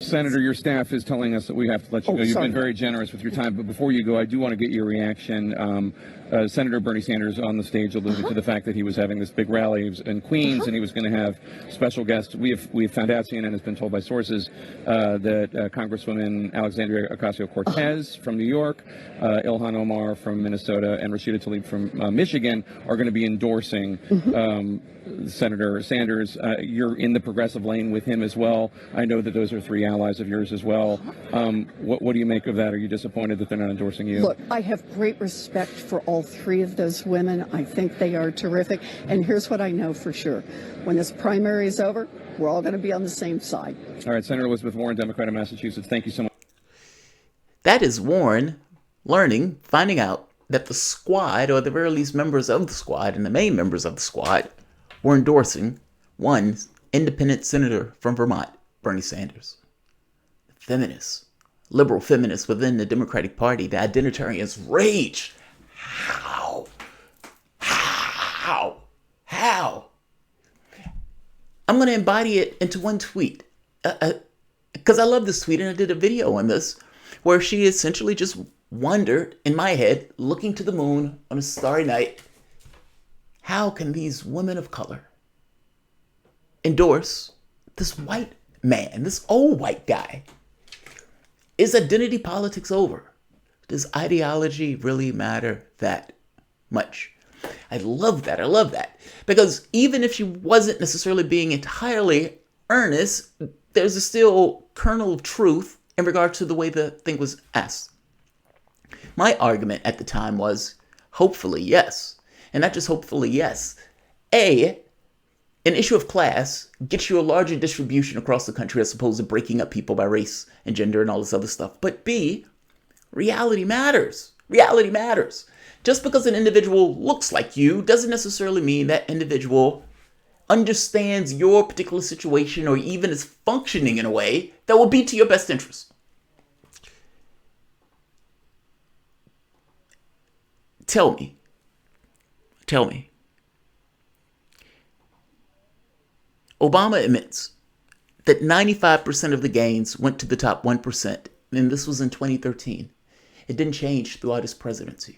Senator, your staff is telling us that we have to let you go. You've been very generous with your time, but before you go, I do want to get your reaction. Senator Bernie Sanders on the stage alluded to the fact that he was having this big rally in Queens and he was going to have special guests. We have found out, CNN has been told by sources, that Congresswoman Alexandria Ocasio-Cortez from New York, Ilhan Omar from Minnesota, and Rashida Tlaib from Michigan are going to be endorsing Senator Sanders. You're in the progressive lane with him as well. I know that those are three allies of yours as well. What do you make of that? Are you disappointed that they're not endorsing you? Look, I have great respect for all three of those women. I think they are terrific. And here's what I know for sure. When this primary is over, we're all going to be on the same side. All right, Senator Elizabeth Warren, Democrat of Massachusetts, thank you so much. That is Warren finding out that the squad, or at the very least members of the squad and the main members of the squad, were endorsing one independent senator from Vermont, Bernie Sanders. Feminists, liberal feminists within the Democratic Party, the identitarians rage. How? I'm going to embody it into one tweet. Because I love this tweet, and I did a video on this, where she essentially just wondered, in my head, looking to the moon on a starry night, how can these women of color endorse this white man, this old white guy? Is identity politics over? Does ideology really matter that much? I love that. Because even if she wasn't necessarily being entirely earnest, there's a still kernel of truth in regard to the way the thing was asked. My argument at the time was, hopefully, yes. And not just hopefully, yes. An issue of class gets you a larger distribution across the country as opposed to breaking up people by race and gender and all this other stuff. But B, reality matters. Reality matters. Just because an individual looks like you doesn't necessarily mean that individual understands your particular situation or even is functioning in a way that will be to your best interest. Tell me. Obama admits that 95% of the gains went to the top 1%, and this was in 2013. It didn't change throughout his presidency.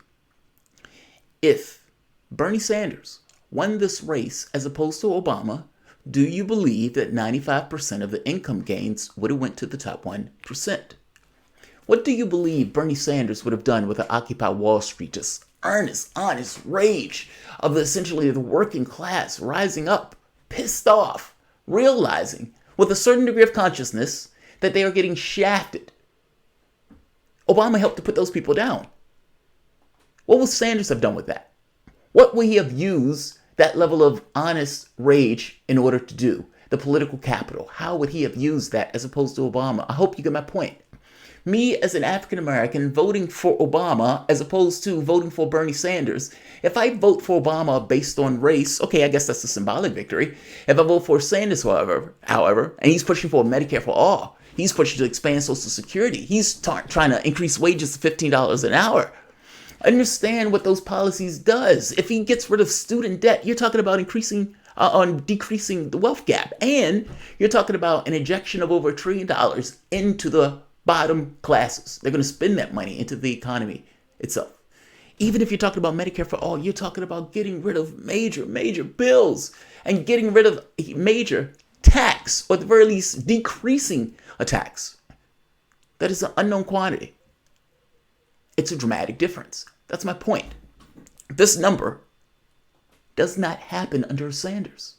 If Bernie Sanders won this race as opposed to Obama, do you believe that 95% of the income gains would have went to the top 1%? What do you believe Bernie Sanders would have done with the Occupy Wall Street, just earnest, honest rage of essentially the working class rising up, pissed off, realizing with a certain degree of consciousness that they are getting shafted? Obama helped to put those people down. What would Sanders have done with that? What would he have used that level of honest rage in order to do? The political capital. How would he have used that as opposed to Obama? I hope you get my point. Me as an African American voting for Obama as opposed to voting for Bernie Sanders. If I vote for Obama based on race, okay, I guess that's a symbolic victory. If I vote for Sanders, however, and he's pushing for Medicare for all, he's pushing to expand Social Security, he's trying to increase wages to $15 an hour. Understand what those policies does. If he gets rid of student debt, you're talking about decreasing the wealth gap, and you're talking about an injection of over $1 trillion into the bottom classes. They're going to spend that money into the economy itself. Even if you're talking about Medicare for all, you're talking about getting rid of major bills and getting rid of a major tax, or at the very least decreasing a tax. That is an unknown quantity. It's a dramatic difference. That's my point. This number does not happen under Sanders.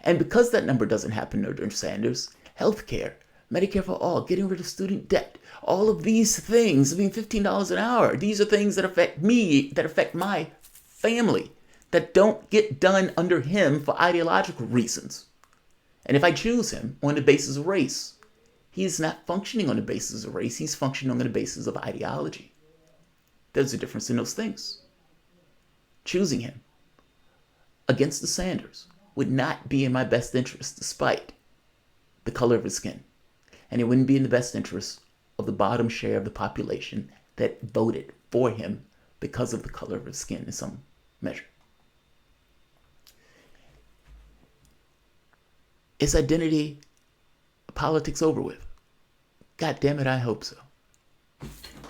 And because that number doesn't happen under Sanders, healthcare, Medicare for all, getting rid of student debt, all of these things, I mean, $15 an hour, these are things that affect me, that affect my family, that don't get done under him for ideological reasons. And if I choose him on the basis of race, he's not functioning on the basis of race, he's functioning on the basis of ideology. There's a difference in those things. Choosing him against the Sanders would not be in my best interest despite the color of his skin. And it wouldn't be in the best interest of the bottom share of the population that voted for him because of the color of his skin in some measure. Is identity politics over with? God damn it, I hope so.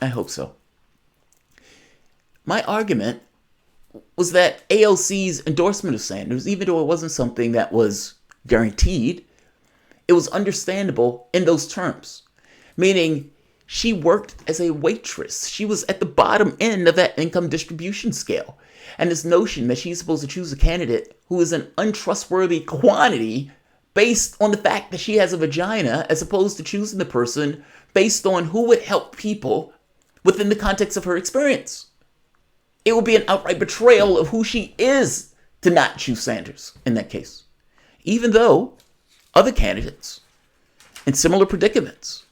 I hope so. My argument was that AOC's endorsement of Sanders, even though it wasn't something that was guaranteed, it was understandable in those terms. Meaning, she worked as a waitress. She was at the bottom end of that income distribution scale. And this notion that she's supposed to choose a candidate who is an untrustworthy quantity based on the fact that she has a vagina, as opposed to choosing the person based on who would help people within the context of her experience. It would be an outright betrayal of who she is to not choose Sanders in that case. Even though other candidates in similar predicaments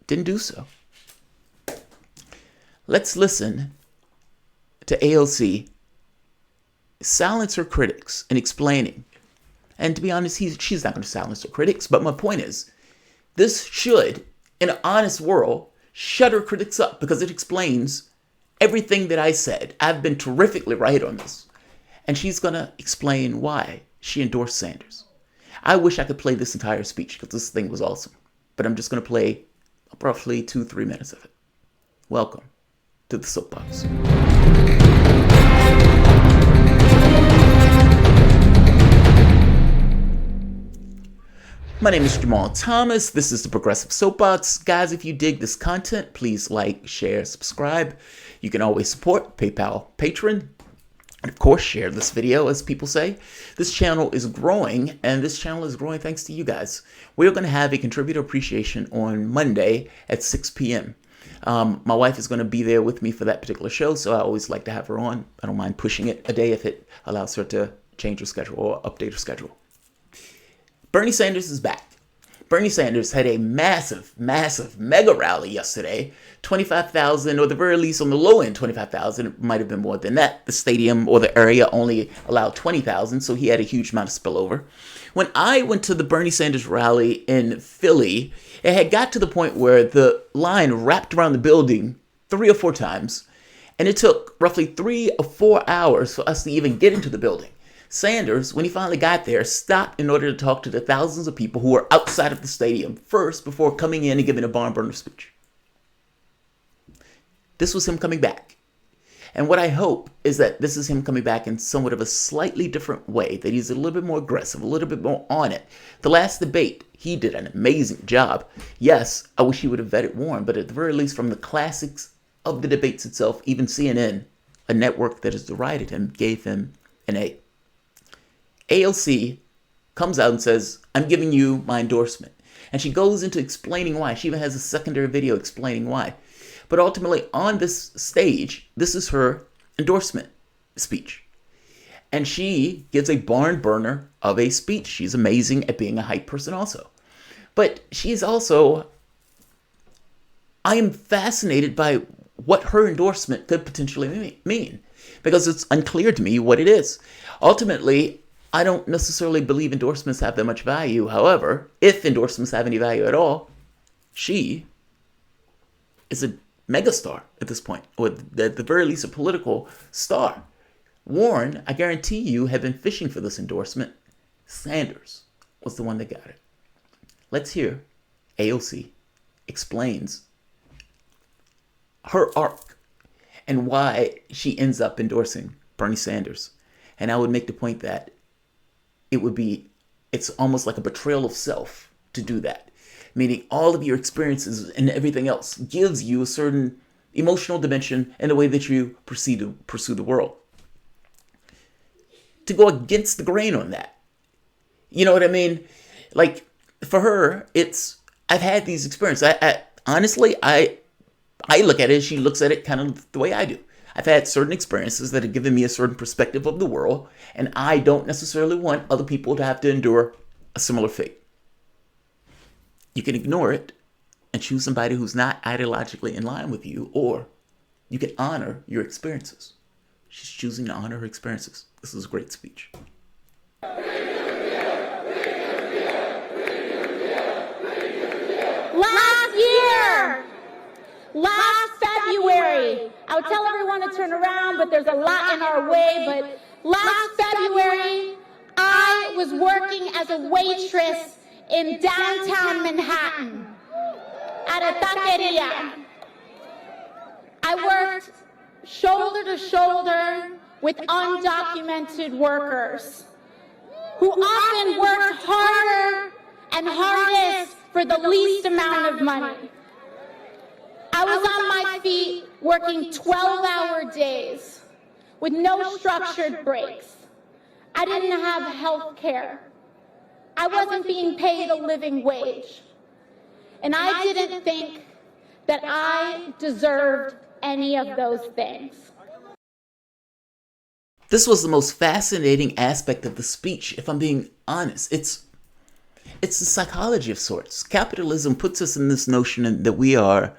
didn't do so. Let's listen to AOC silence her critics in explaining. And to be honest, she's not going to silence her critics. But my point is, this should, in an honest world, shut her critics up because it explains everything that I said. I've been terrifically right on this. And she's going to explain why she endorsed Sanders. I wish I could play this entire speech because this thing was awesome. But I'm just going to play roughly 2-3 minutes of it. Welcome to the Soapbox. My name is Jamarl Thomas. This is the Progressive Soapbox. Guys, if you dig this content, please like, share, subscribe. You can always support PayPal, Patreon, and of course, share this video, as people say. This channel is growing, and this channel is growing thanks to you guys. We're going to have a contributor appreciation on Monday at 6 p.m. My wife is going to be there with me for that particular show, so I always like to have her on. I don't mind pushing it a day if it allows her to change her schedule or update her schedule. Bernie Sanders is back. Bernie Sanders had a massive, mega rally yesterday. 25,000, or the very least on the low end, 25,000. It might have been more than that. The stadium or the area only allowed 20,000, so he had a huge amount of spillover. When I went to the Bernie Sanders rally in Philly, it had got to the point where the line wrapped around the building 3 or 4 times, and it took roughly 3 or 4 hours for us to even get into the building. Sanders, when he finally got there, stopped in order to talk to the thousands of people who were outside of the stadium first before coming in and giving a barn burner speech. This was him coming back. And what I hope is that this is him coming back in somewhat of a slightly different way, that he's a little bit more aggressive, a little bit more on it. The last debate, he did an amazing job. Yes, I wish he would have vetted Warren, but at the very least from the classics of the debates itself, even CNN, a network that has derided him, gave him an A. AOC comes out and says, I'm giving you my endorsement. And she goes into explaining why. She even has a secondary video explaining why. But ultimately, on this stage, this is her endorsement speech. And she gives a barn burner of a speech. She's amazing at being a hype person also. But she's also, I am fascinated by what her endorsement could potentially mean. Because it's unclear to me what it is. Ultimately, I don't necessarily believe endorsements have that much value. However, if endorsements have any value at all, she is a megastar at this point, or at the very least a political star. Warren, I guarantee you, had been fishing for this endorsement. Sanders was the one that got it. Let's hear AOC explains her arc and why she ends up endorsing Bernie Sanders. And I would make the point that it's almost like a betrayal of self to do that. Meaning all of your experiences and everything else gives you a certain emotional dimension in the way that you proceed to pursue the world. To go against the grain on that. You know what I mean? Like, for her, I've had these experiences. Honestly, I look at it, she looks at it kind of the way I do. I've had certain experiences that have given me a certain perspective of the world, and I don't necessarily want other people to have to endure a similar fate. You can ignore it and choose somebody who's not ideologically in line with you, or you can honor your experiences. She's choosing to honor her experiences. This is a great speech. Last February, I would tell everyone to turn around, but there's a lot in our way. But last February, I was working as a waitress in downtown Manhattan. at a taqueria. I worked shoulder to shoulder with undocumented workers who often worked harder and hardest for the least amount of money. I was on my feet working 12-hour days with no structured breaks. I didn't have health care. I wasn't being paid a living wage. And I didn't think that I deserved any of those things. This was the most fascinating aspect of the speech, if I'm being honest. It's the psychology of sorts. Capitalism puts us in this notion that we are,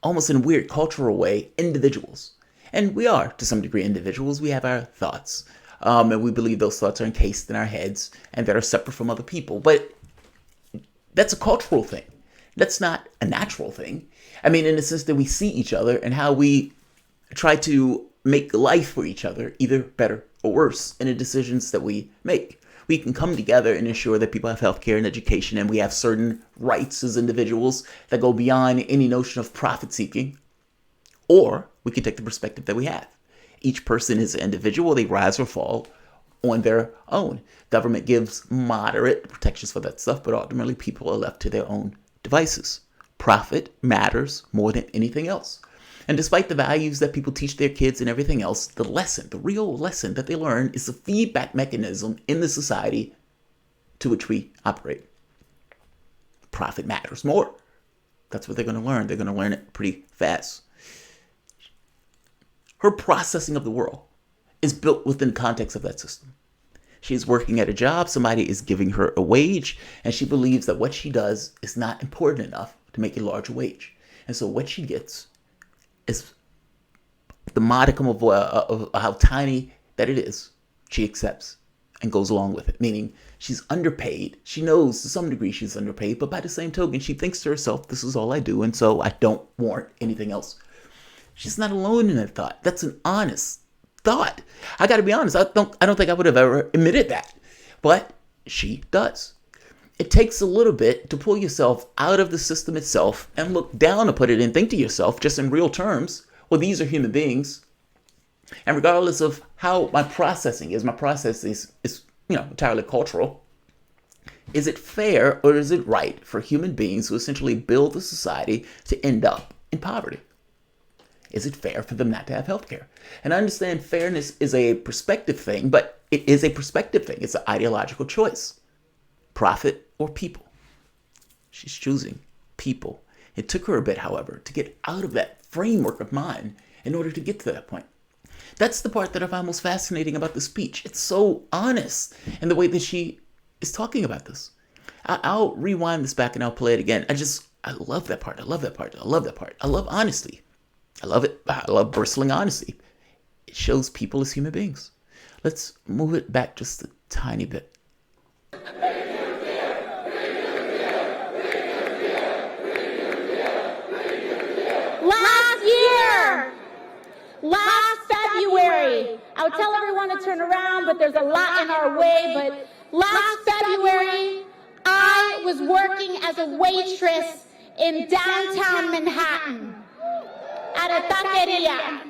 almost in a weird cultural way, individuals. And we are, to some degree, individuals. We have our thoughts. And we believe those thoughts are encased in our heads and that are separate from other people. But that's a cultural thing. That's not a natural thing. I mean, in the sense that we see each other and how we try to make life for each other, either better or worse, in the decisions that we make. We can come together and ensure that people have healthcare and education, and we have certain rights as individuals that go beyond any notion of profit seeking. Or we can take the perspective that we have. Each person is an individual. They rise or fall on their own. Government gives moderate protections for that stuff, but ultimately people are left to their own devices. Profit matters more than anything else. And despite the values that people teach their kids and everything else, the lesson, the real lesson that they learn is the feedback mechanism in the society to which we operate. Profit matters more. That's what they're going to learn. They're going to learn it pretty fast. Her processing of the world is built within the context of that system. She's working at a job, somebody is giving her a wage, and she believes that what she does is not important enough to make a larger wage. And so what she gets is the modicum of how tiny that it is, she accepts and goes along with it. Meaning she's underpaid. She knows to some degree she's underpaid, but by the same token, she thinks to herself, this is all I do, and so I don't want anything else. She's not alone in that thought. That's an honest thought. I got to be honest. I don't think I would have ever admitted that, but she does. It takes a little bit to pull yourself out of the system itself and look down upon it and think to yourself, just in real terms, well, these are human beings. And regardless of how my process is entirely cultural. Is it fair or is it right for human beings who essentially build a society to end up in poverty? Is it fair for them not to have health care? And I understand fairness is a perspective thing, but it is a perspective thing. It's an ideological choice. Profit or people? She's choosing people. It took her a bit, however, to get out of that framework of mind in order to get to that point. That's the part that I find most fascinating about the speech. It's so honest in the way that she is talking about this. I'll rewind this back and I'll play it again. I love that part. I love that part. I love that part. I love honesty. I love it. I love bristling honesty. It shows people as human beings. Let's move it back just a tiny bit. Last February, I would tell everyone to turn around, but there's a lot in our way. But last February, I was working as a waitress in downtown Manhattan at a taqueria.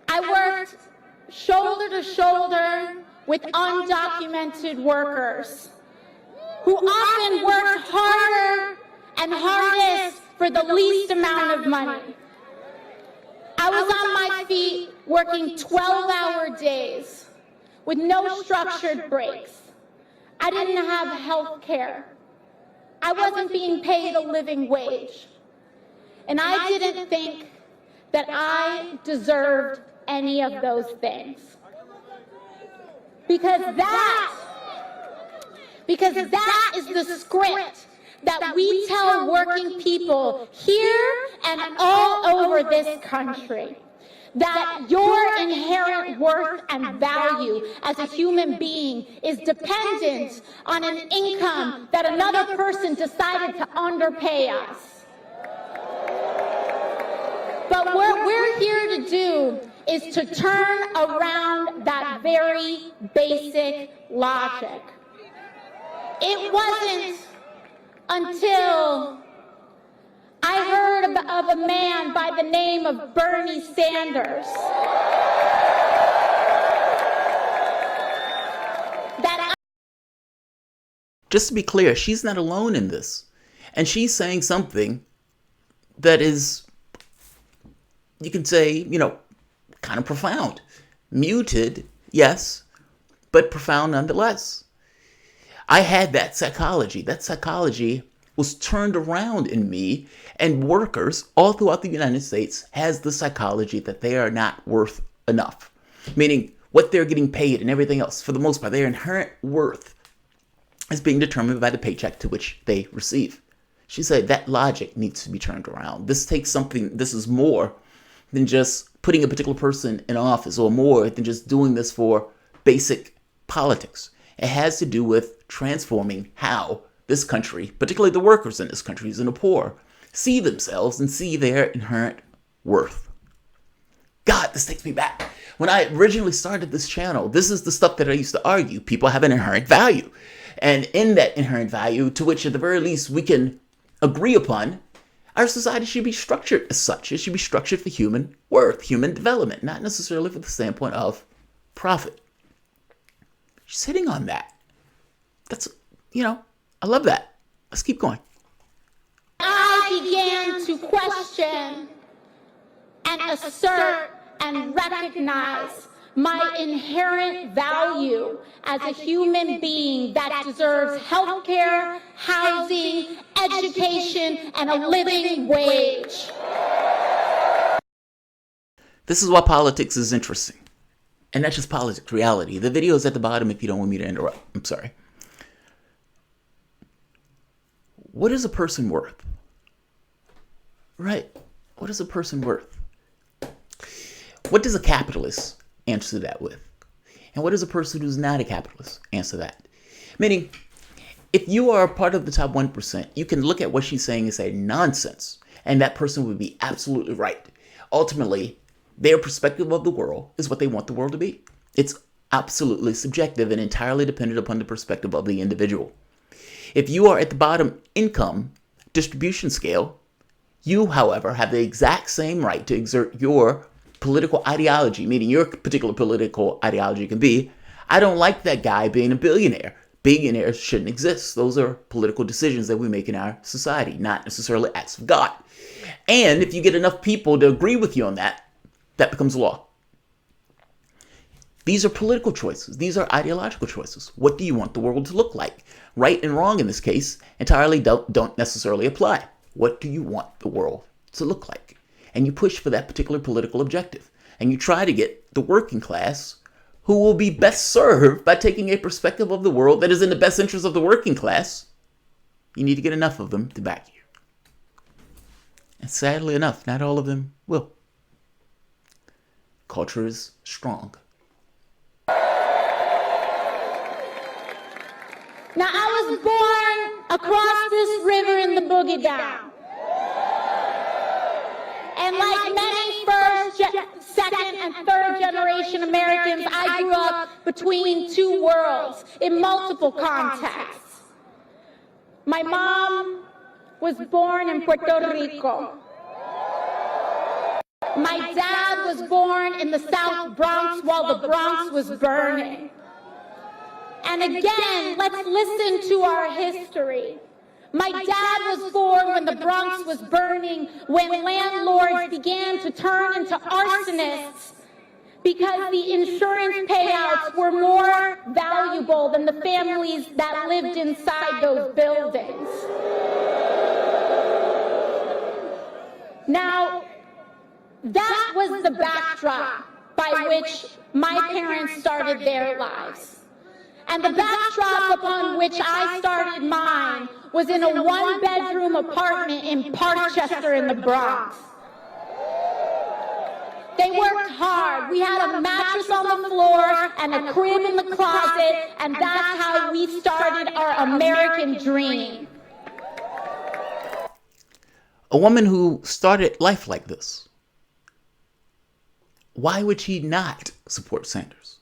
I worked shoulder to shoulder with undocumented workers who often worked harder and hardest for the least amount of money. I was on my feet working 12-hour days with no structured breaks. I didn't have health care. I wasn't being paid a living wage. And I didn't think that I deserved any of those things. Because that is the script that we tell working people here and all over this country. That your inherent worth and value as a human being is dependent on an income that another person decided to underpay us. But what we're here to do is to turn around that very basic logic. It wasn't until I heard of a man by the name of Bernie Sanders. Just to be clear, she's not alone in this. And she's saying something that is, you can say, kind of profound. Muted, yes, but profound nonetheless. I had that psychology. That psychology was turned around in me, and workers all throughout the United States has the psychology that they are not worth enough. Meaning what they're getting paid and everything else, for the most part, their inherent worth is being determined by the paycheck to which they receive. She said that logic needs to be turned around. This is more than just putting a particular person in office, or more than just doing this for basic politics. It has to do with transforming how this country, particularly the workers in this country and the poor, see themselves and see their inherent worth. God, this takes me back. When I originally started this channel, this is the stuff that I used to argue. People have an inherent value. And in that inherent value, to which at the very least we can agree upon, our society should be structured as such. It should be structured for human worth, human development, not necessarily from the standpoint of profit. She's hitting on that. That's, I love that. Let's keep going. I began to question and assert and recognize my inherent value as a human being that deserves health care, housing, education, and a living wage. This is why politics is interesting. And not just politics, reality. The video is at the bottom if you don't want me to interrupt. I'm sorry. What is a person worth? Right. What is a person worth? What does a capitalist answer that with? And what does a person who's not a capitalist answer that? Meaning, if you are a part of the top 1%, you can look at what she's saying and say nonsense. And that person would be absolutely right. Ultimately, their perspective of the world is what they want the world to be. It's absolutely subjective and entirely dependent upon the perspective of the individual. If you are at the bottom income distribution scale, you, however, have the exact same right to exert your political ideology, meaning your particular political ideology can be, I don't like that guy being a billionaire. Billionaires shouldn't exist. Those are political decisions that we make in our society, not necessarily acts of God. And if you get enough people to agree with you on that, that becomes law. These are political choices. These are ideological choices. What do you want the world to look like? Right and wrong in this case entirely don't necessarily apply. What do you want the world to look like? And you push for that particular political objective. And you try to get the working class, who will be best served by taking a perspective of the world that is in the best interest of the working class. You need to get enough of them to back you. And sadly enough, not all of them will. Culture is strong. Now, I was born across this river in the Boogie Down. And like many first, second, and third generation Americans, I grew up between two worlds in multiple contexts. My mom was born in Puerto Rico. My dad was born in the South Bronx while the Bronx was burning. And again, let's listen to our history. My dad was born when the Bronx was burning, when landlords began to turn into arsonists because the insurance payouts were more valuable than the families that lived inside those buildings. Now, that was the backdrop by which my parents started their lives. And the backdrop upon which I started mine was in a one-bedroom apartment in Parkchester in the Bronx. They worked hard. We had a mattress on the floor and a crib in the closet, and that's how we started our American dream. A woman who started life like this. Why would she not support Sanders?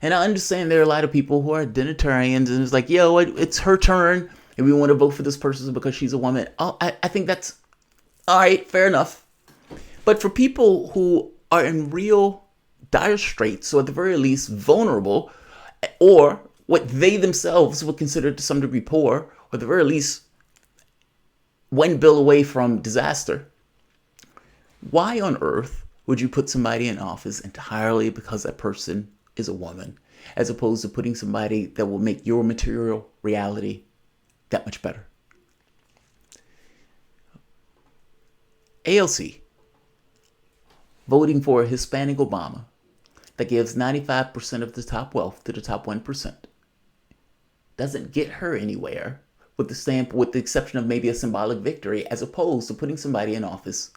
And I understand there are a lot of people who are identitarians and it's like, yo, it's her turn and we want to vote for this person because she's a woman. I think that's All right, fair enough. But for people who are in real dire straits, or at the very least vulnerable, or what they themselves would consider to some degree poor, or at the very least one bill away from disaster, why on earth would you put somebody in office entirely because that person is a woman, as opposed to putting somebody that will make your material reality that much better? AOC voting for a Hispanic Obama that gives 95% of the top wealth to the top 1% doesn't get her anywhere, with the exception of maybe a symbolic victory, as opposed to putting somebody in office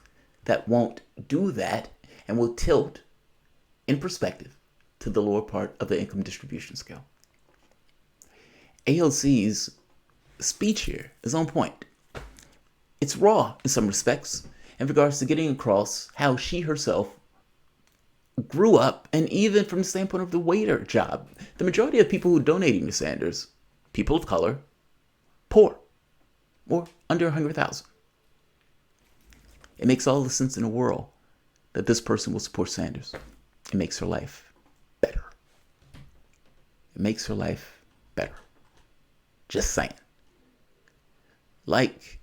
that won't do that and will tilt in perspective to the lower part of the income distribution scale. AOC's speech here is on point. It's raw in some respects in regards to getting across how she herself grew up, and even from the standpoint of the waiter job. The majority of people who are donating to Sanders, people of color, poor, or under 100,000. It makes all the sense in the world that this person will support Sanders. It makes her life better. It makes her life better. Just saying. Like,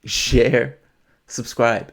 share, subscribe.